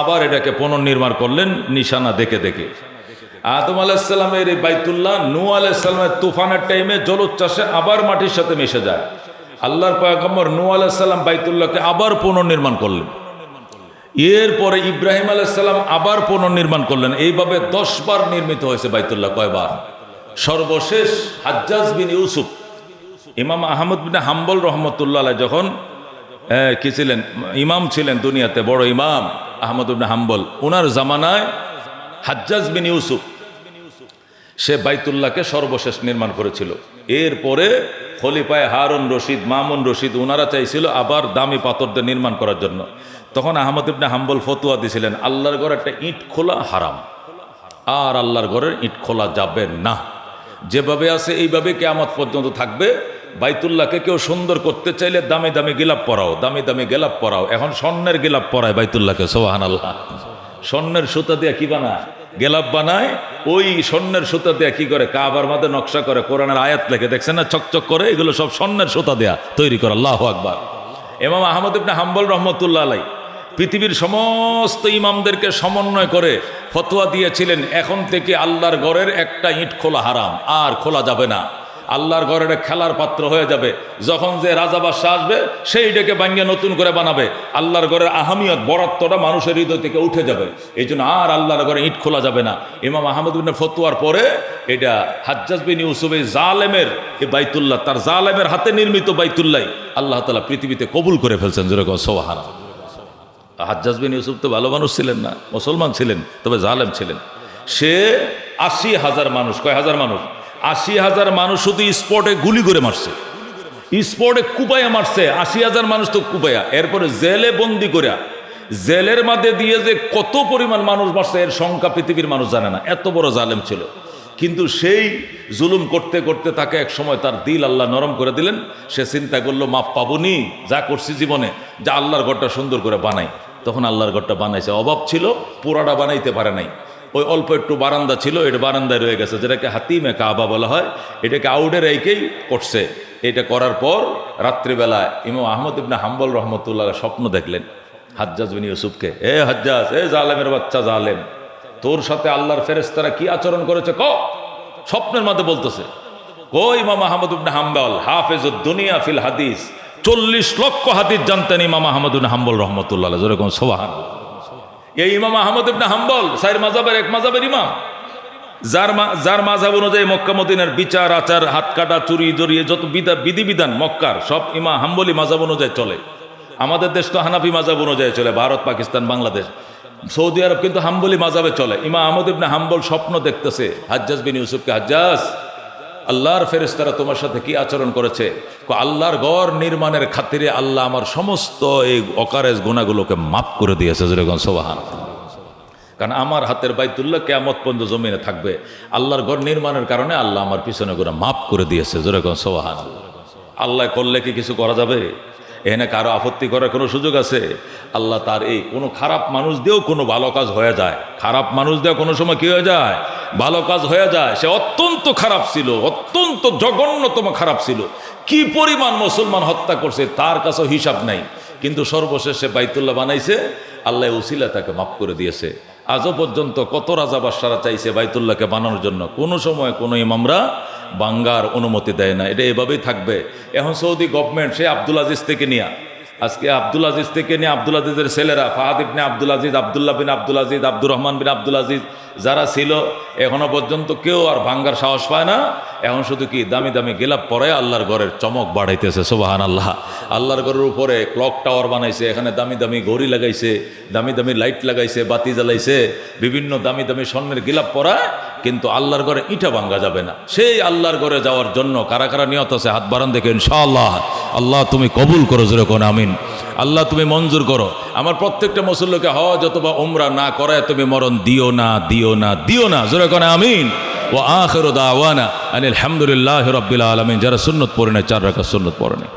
আবার এটাকে পুনর্নির্মাণ করলেন নিশানা দেখে দেখে। আদম আলাইহিস সালামের এই বাইতুল্লাহ নূহ আলাইহিস সালামের তুফানের টাইমে জলোচ্ছ্বাসে আবার মাটির সাথে মিশে যায়। আল্লাহর পয়গম্বর নূহ আলাইহিস সালাম বাইতুল্লাহকে আবার পুনর্নির্মাণ করলেন। এরপরে ইব্রাহিম আলাইহিস সালাম আবার পুনর্নির্মাণ করলেন। এইভাবে 10 বার নির্মিত হয়েছে বাইতুল্লাহ। কয়বার? সর্বশেষ হাজ্জাজ বিন ইউসুফ, ইমাম আহমদ বিন হাম্বল রহমতুল্লাহ আলাইহি যখন কি ছিলেন, ইমাম ছিলেন দুনিয়াতে, বড় ইমাম আহমদ বিন হাম্বল, ওনার জামানায় হাজ্জাজ বিন ইউসুফ সে বাইতুল্লাহকে সর্বশেষ নির্মাণ করেছিল। এরপরে খলিফায়ে হারুন রশিদ, মামুন রশিদ ওনারা চাইছিল আবার দামি পাথর দিয়ে নির্মাণ করার জন্য। তখন আহমদ ইবনে হাম্বল ফতোয়া দিয়েছিলেন আল্লাহর ঘরে একটা ইট খোলা হারাম, আর আল্লাহর ঘরের ইট খোলা যাবে না। যেভাবে আছে এইভাবে কিয়ামত পর্যন্ত থাকবে। বাইতুল্লাহকে কেউ সুন্দর করতে চাইলে দামি দামি গিলাপ পরাও, দামি দামি গিলাপ পরাও। এখন স্বর্ণের গিলাপ পরায় বাইতুল্লাহকে, সুবহানাল্লাহ। স্বর্ণের সুতা দিয়ে কি বানায়? গেলাপ বানায়। ওই স্বর্ণের সুতা দিয়ে কি করে? কাবার মধ্যে নকশা করে, কোরআনের আয়াত লেখে, দেখছেন না চকচক করে, এগুলো সব স্বর্ণের সুতা দেয়া তৈরি করে। আল্লাহু আকবার। ইমাম আহমদ ইবনে হাম্বল রহমতুল্লাহ আলাইহি পৃথিবীর সমস্ত ইমামদেরকে সমন্বয় করে ফতোয়া দিয়েছিলেন এখন থেকে আল্লাহর ঘরের একটা ইট খোলা হারাম, আর খোলা যাবে না। আল্লাহর ঘরের খেলার পাত্র হয়ে যাবে। যখন যে রাজা বাদশাহ আসবে সেইটাকে ভাঙিয়ে নতুন করে বানাবে। আল্লাহর ঘরের আহামিয়ত, বরাত্বটা মানুষের হৃদয় থেকে উঠে যাবে। এই জন্য আর আল্লাহর ঘরে ইট খোলা যাবে না। ইমাম আহমদ বিন ফতোয়ার পরে এটা হাজ্জাজ বিন ইউসুফ এই জালেমের এই বাইতুল্লাহ, তার জালেমের হাতে নির্মিত বাইতুল্লাহ আল্লাহ তাআলা পৃথিবীতে কবুল করে ফেলছেন। যেরকম সুবহানাল্লাহ। হাজ্জাজ বিন ইউসুফ তো ভালো মানুষ ছিলেন না, মুসলমান ছিলেন, তবে জালেম ছিলেন। সে 80,000 মানুষ, কয় হাজার মানুষ? 80,000 মানুষ শুধু স্পটে গুলি করে মারছে, স্পটে কুপাইয়া মারছে। 80,000 মানুষ তো কুপাইয়া। এরপরে জেলে বন্দি করিয়া, জেলের মধ্যে দিয়ে যে কত পরিমাণ মানুষ মারছে এর সংখ্যা পৃথিবীর মানুষ জানে না। এত বড় জালেম ছিল। কিন্তু সেই জুলুম করতে করতে তাকে এক সময় তার দিল আল্লাহ নরম করে দিলেন। সে চিন্তা করলো মাপ পাবনি যা করছি জীবনে, যা আল্লাহর ঘরটা সুন্দর করে বানাই। তখন আল্লাহর ঘরটা বানাইছে। অভাব ছিল, পুরাটা বানাইতে পারে নাই। ওই অল্প একটু বারান্দা ছিল, এটা বারান্দায় রয়ে গেছে, যেটাকে হাতিমে কাবা বলা হয়। এটাকে আউটের এইকেই করছে। এটা করার পর রাত্রিবেলায় ইমাম আহমদ ইবনে হাম্বল রহমতুল্লাহ স্বপ্ন দেখলেন হাজ্জাজ বিন ইউসুফকে। এ হাজ্জাজ, এ জালেমের বাচ্চা জালেম, তোর সাথে আল্লাহর ফেরেশতারা কি আচরণ করেছে ক। স্বপ্নের মধ্যে বলতেছে। ও ইমাম আহমদ ইবনে হাম্বল হাফেজুদ দুনিয়া ফিল হাদিস, 40 লক্ষ হাদিস জানতেন ইমাম আহমদ ইবনে হাম্বল রহমতুল্লাহ, যেরকম সুবহানাল্লাহ। এই ইমাম আহমদ ইবনে হাম্বল 4 মাযহাবের এক মাযহাবের ইমাম, যার মাযহাব অনুযায়ী মক্কা মদিনার বিচার আচার, হাত কাটা, চুরি জড়িয়ে যত বিধিবিধান মক্কার সব ইমাম হাম্বলি মাযহাব অনুযায়ী চলে। আমাদের দেশ তো হানাফি মাযহাব অনুযায়ী চলে, ভারত, পাকিস্তান, বাংলাদেশ, সৌদি আরব কিন্তু হাম্বলি মাযহাবে চলে। ইমাম আহমদ ইবনে হাম্বল স্বপ্ন দেখতেছে হাজ্জাজ বিন ইউসুফকে, হাজ্জাজ, আল্লাহর ফেরেশতারা তোমার সাথে কি আচরণ করেছে? আল্লাহর ঘর নির্মাণের খাতিরে আল্লাহ আমার সমস্ত এই অকারেজ গুনাহগুলোকে মাফ করে দিয়েছে। যেরকম সুবহানাল্লাহ। কারণ আমার হাতের বাইতুল্লাহ কিয়ামত পর্যন্ত জমিনে থাকবে। আল্লাহর ঘর নির্মাণের কারণে আল্লাহ আমার পিছনে গুনাহ মাফ করে দিয়েছে। যেরকম সুবহানাল্লাহ। আল্লাহ করলে কি কিছু করা যাবে? এখানে কারো আপত্তি করার কোনো সুযোগ আছে? আল্লাহ তার এই কোনো খারাপ মানুষ দিয়েও কোনো ভালো কাজ হয়ে যায়। খারাপ মানুষ দিয়ে কোনো সময় কি হয়ে যায়? ভালো কাজ হয়ে যায়। সে অত্যন্ত খারাপ ছিল, অত্যন্ত জঘন্যতম খারাপ ছিল, কি পরিমাণ মুসলমান হত্যা করছে তার কাছে হিসাব নাই। কিন্তু সর্বশেষে বাইতুল্লাহ বানাইছে, আল্লাহ উসিলা তাকে মাফ করে দিয়েছে। আজও পর্যন্ত কত রাজা বাদশারা চাইছে বাইতুল্লাহকে বানানোর জন্য, কোনো সময় কোনো ইমামরা বাঙ্গার অনুমতি দেয় না। এটা এভাবেই থাকবে। এখন সৌদি গভর্নমেন্ট সে আব্দুল আজিজ থেকে নিয়ে, আজকে আব্দুল আজিজ থেকে নিয়ে আব্দুল আজিজের ছেলেরা ফাহাদ ইবনে আব্দুল আজিজ, আব্দুল্লাহ বিন আব্দুল আজিজ, আব্দুর রহমান বিন আব্দুল আজিজ যারা ছিল, এখনো পর্যন্ত কেউ আর ভাঙ্গার সাহস পায় না। এখন শুধু কি দামি দামি গিলাপ পরে আল্লাহর ঘরের চমক বাড়াইতেছে। সুবহানাল্লাহ। আল্লাহর ঘরের উপরে ক্লক টাওয়ার বানাইছে, এখানে দামি দামি ঘড়ি লাগাইছে, দামি দামি লাইট লাগাইছে, বাতি জ্বালাইছে, বিভিন্ন দামি দামি স্বর্ণের গিলাপ পরায়। কিন্তু আল্লাহর ঘরে ইটা ভাঙ্গা যাবে না। সেই আল্লাহর ঘরে যাওয়ার জন্য কারা কারা নিয়ত আছে হাত বাড়ান দেখে ইনশাআল্লাহ। আল্লাহ তুমি কবুল করো, যেরকম আমিন। আল্লাহ তুমি মঞ্জুর করো। আমার প্রত্যেকটা মুসল্লিকে হজ অথবা উমরা না করায় তুমি মরণ দিও না, দিও না, দিও না, যেরকম আমিন। ওয়া আখিরু দাওয়ানা আনিল হামদুলিল্লাহি রাব্বিল আলামিন। যারা সুন্নত পড়ে না 4 রাকাত সুন্নত পড়ে না।